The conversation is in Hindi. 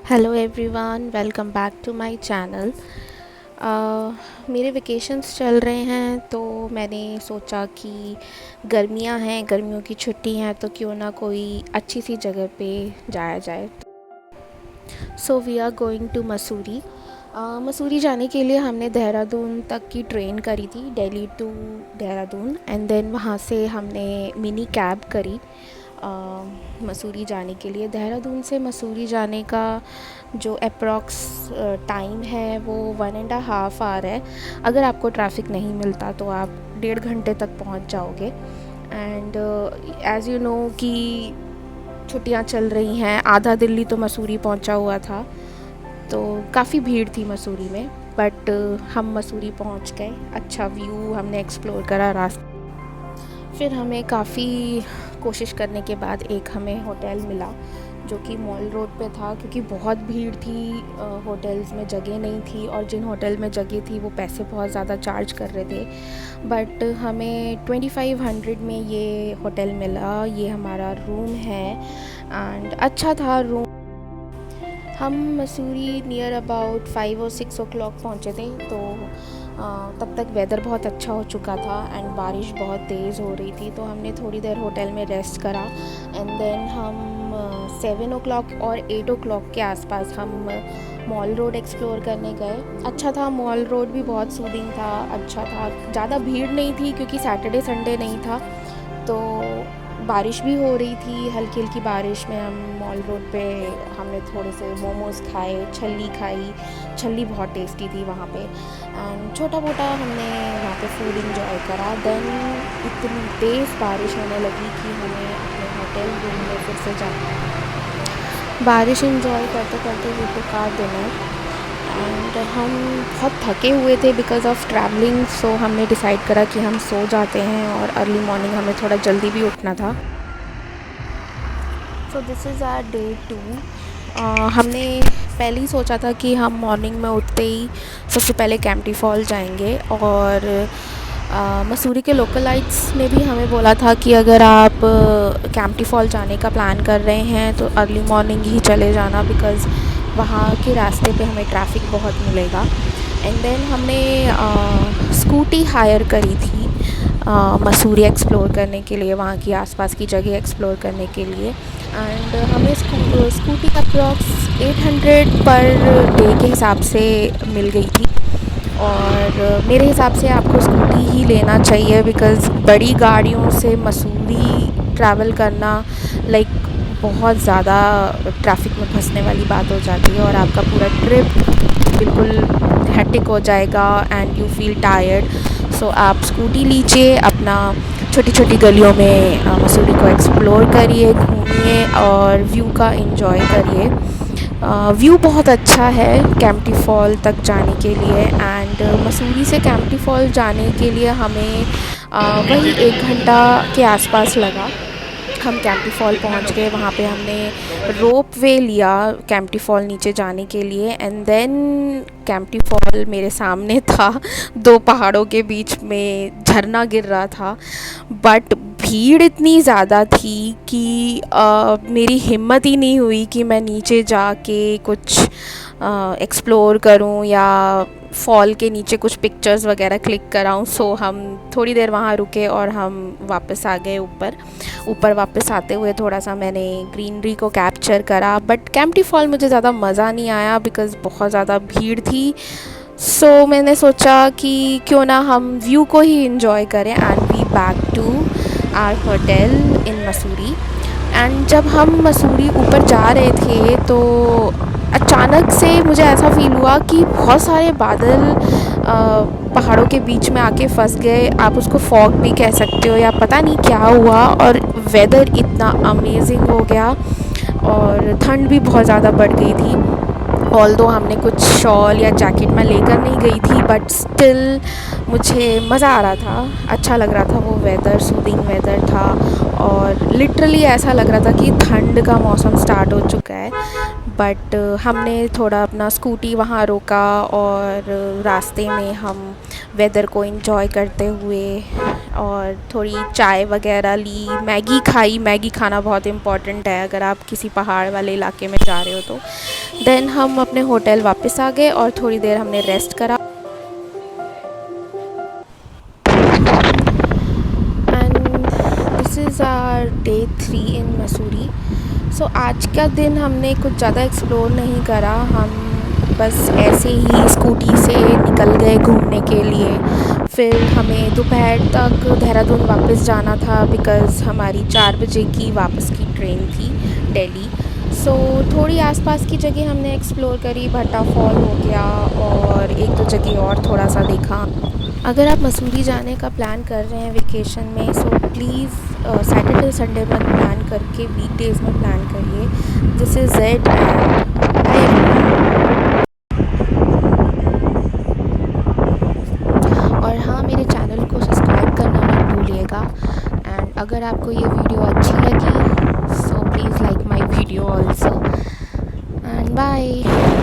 Hello everyone, welcome back to my channel. मेरे वेकेशंस चल रहे हैं तो मैंने सोचा कि गर्मियां हैं, गर्मियों की छुट्टी हैं तो क्यों ना कोई अच्छी सी जगह पे जाया जाए। So we are going to Mussoorie. Mussoorie जाने के लिए हमने देहरादून तक की ट्रेन करी थी, Delhi to Dehradun, and then वहाँ से हमने मिनी कैब करी मसूरी जाने के लिए। देहरादून से मसूरी जाने का जो अप्रॉक्स टाइम है वो 1.5 आवर है। अगर आपको ट्रैफिक नहीं मिलता तो आप 1.5 घंटे तक पहुंच जाओगे। एंड एज़ यू नो कि छुट्टियां चल रही हैं, आधा दिल्ली तो मसूरी पहुंचा हुआ था, तो काफ़ी भीड़ थी मसूरी में। बट हम मसूरी पहुंच गए, अच्छा व्यू हमने एक्सप्लोर करा रास्ते। फिर हमें काफ़ी कोशिश करने के बाद एक हमें होटल मिला जो कि मॉल रोड पे था, क्योंकि बहुत भीड़ थी, होटल्स में जगह नहीं थी, और जिन होटल में जगह थी वो पैसे बहुत ज़्यादा चार्ज कर रहे थे। बट हमें 2500 में ये होटल मिला, ये हमारा रूम है एंड अच्छा था रूम। हम मसूरी नियर अबाउट 5 और 6 o'clock पहुँचे थे, तो तब तक वेदर बहुत अच्छा हो चुका था एंड बारिश बहुत तेज़ हो रही थी, तो हमने थोड़ी देर होटल में रेस्ट करा। एंड देन हम 7 o'clock और 8 o'clock के आसपास हम मॉल रोड एक्सप्लोर करने गए। अच्छा था, मॉल रोड भी बहुत सूदिंग था, अच्छा था, ज़्यादा भीड़ नहीं थी क्योंकि सैटरडे संडे नहीं था, तो बारिश भी हो रही थी, हल्की हल्की बारिश में हम मॉल रोड पे हमने थोड़े से मोमोज़ खाए, छल्ली खाई। छल्ली बहुत टेस्टी थी वहाँ पे, एंड छोटा मोटा हमने वहाँ पे फूड इंजॉय करा। देन इतनी तेज़ बारिश होने लगी कि हमें अपने होटल रूम में फिर से जाना। बारिश इंजॉय करते करते we took our dinner and हम बहुत थके हुए थे बिकॉज़ ऑफ ट्रैवलिंग, सो हमने डिसाइड करा कि हम सो जाते हैं और अर्ली मॉर्निंग हमें थोड़ा जल्दी भी उठना था। So this is our day 2। हमने पहले ही सोचा था कि हम मॉर्निंग में उठते ही सबसे पहले कैंपटी फॉल जाएंगे, और मसूरी के लोकलाइट्स ने भी हमें बोला था कि अगर आप कैंपटी फॉल जाने का प्लान कर रहे हैं तो अर्ली मॉर्निंग ही चले जाना, बिकॉज़ वहाँ के रास्ते पे हमें ट्रैफिक बहुत मिलेगा। एंड देन हमने स्कूटी हायर करी थी मसूरी एक्सप्लोर करने के लिए, वहाँ की आसपास की जगह एक्सप्लोर करने के लिए। एंड हमें स्कूटी अप्रॉक्स 800 पर डे के हिसाब से मिल गई थी, और मेरे हिसाब से आपको स्कूटी ही लेना चाहिए, बिकॉज़ बड़ी गाड़ियों से मसूरी ट्रैवल करना लाइक बहुत ज़्यादा ट्रैफिक में फंसने वाली बात हो जाती है, और आपका पूरा ट्रिप बिल्कुल हेक्टिक हो जाएगा एंड यू फील टायर्ड। सो आप स्कूटी लीजिए, अपना छोटी छोटी गलियों में मसूरी को एक्सप्लोर करिए, घूमिए और व्यू का एंजॉय करिए। व्यू बहुत अच्छा है कैंपटी फॉल तक जाने के लिए, एंड मसूरी से कैंपटी फॉल जाने के लिए हमें वही 1 घंटा के आसपास लगा। हम कैंपटी फॉल पहुंच गए, वहाँ पे हमने रोप वे लिया कैंपटी फॉल नीचे जाने के लिए, एंड देन कैंपटी फॉल मेरे सामने था, दो पहाड़ों के बीच में झरना गिर रहा था। बट भीड़ इतनी ज़्यादा थी कि मेरी हिम्मत ही नहीं हुई कि मैं नीचे जाके कुछ एक्सप्लोर करूं या फॉल के नीचे कुछ पिक्चर्स वगैरह क्लिक कराऊं। सो हम थोड़ी देर वहाँ रुके और हम वापस आ गए ऊपर वापस आते हुए थोड़ा सा मैंने ग्रीनरी को कैप्चर करा। बट कैंपटी फॉल मुझे ज़्यादा मज़ा नहीं आया बिकॉज़ बहुत ज़्यादा भीड़ थी। सो मैंने सोचा कि क्यों ना हम व्यू को ही इंजॉय करें, and we back to our hotel in Mussoorie. And जब हम मसूरी ऊपर जा रहे थे तो अचानक से मुझे ऐसा फ़ील हुआ कि बहुत सारे बादल पहाड़ों के बीच में आके फंस गए। आप उसको फॉग भी कह सकते हो या पता नहीं क्या हुआ, और वेदर इतना अमेजिंग हो गया और ठंड भी बहुत ज़्यादा बढ़ गई थी। ऑल्दो हमने कुछ शॉल या जैकेट मैं लेकर नहीं गई थी, बट स्टिल मुझे मज़ा आ रहा था, अच्छा लग रहा था वो वेदर, सूदिंग वेदर था, और लिटरली ऐसा लग रहा था कि ठंड का मौसम स्टार्ट हो चुका है। बट हमने थोड़ा अपना स्कूटी वहाँ रोका और रास्ते में हम वेदर को एंजॉय करते हुए और थोड़ी चाय वगैरह ली, मैगी खाई। मैगी खाना बहुत इम्पॉर्टेंट है अगर आप किसी पहाड़ वाले इलाके में जा रहे हो तो। देन हम अपने होटल वापस आ गए और थोड़ी देर हमने रेस्ट करा। And this is our day 3 in Mussoorie. So आज का दिन हमने कुछ ज़्यादा एक्सप्लोर नहीं करा, हम बस ऐसे ही स्कूटी से निकल गए घूमने के लिए। फिर हमें दोपहर तक देहरादून वापस जाना था बिकॉज़ हमारी 4 बजे की वापस की ट्रेन थी दिल्ली। सो थोड़ी आसपास की जगह हमने एक्सप्लोर करी, भट्टा फॉल हो गया और एक दो जगह और थोड़ा सा देखा। अगर आप मसूरी जाने का प्लान कर रहे हैं वेकेशन में, सो प्लीज़ सैटरडे संडे मत प्लान करके वीकडेज़ में प्लान करिए। दिस इज़ इट एंड और हाँ, मेरे चैनल को सब्सक्राइब करना मत भूलिएगा। एंड अगर आपको ये वीडियो अच्छी लगी, so please like my video also and bye.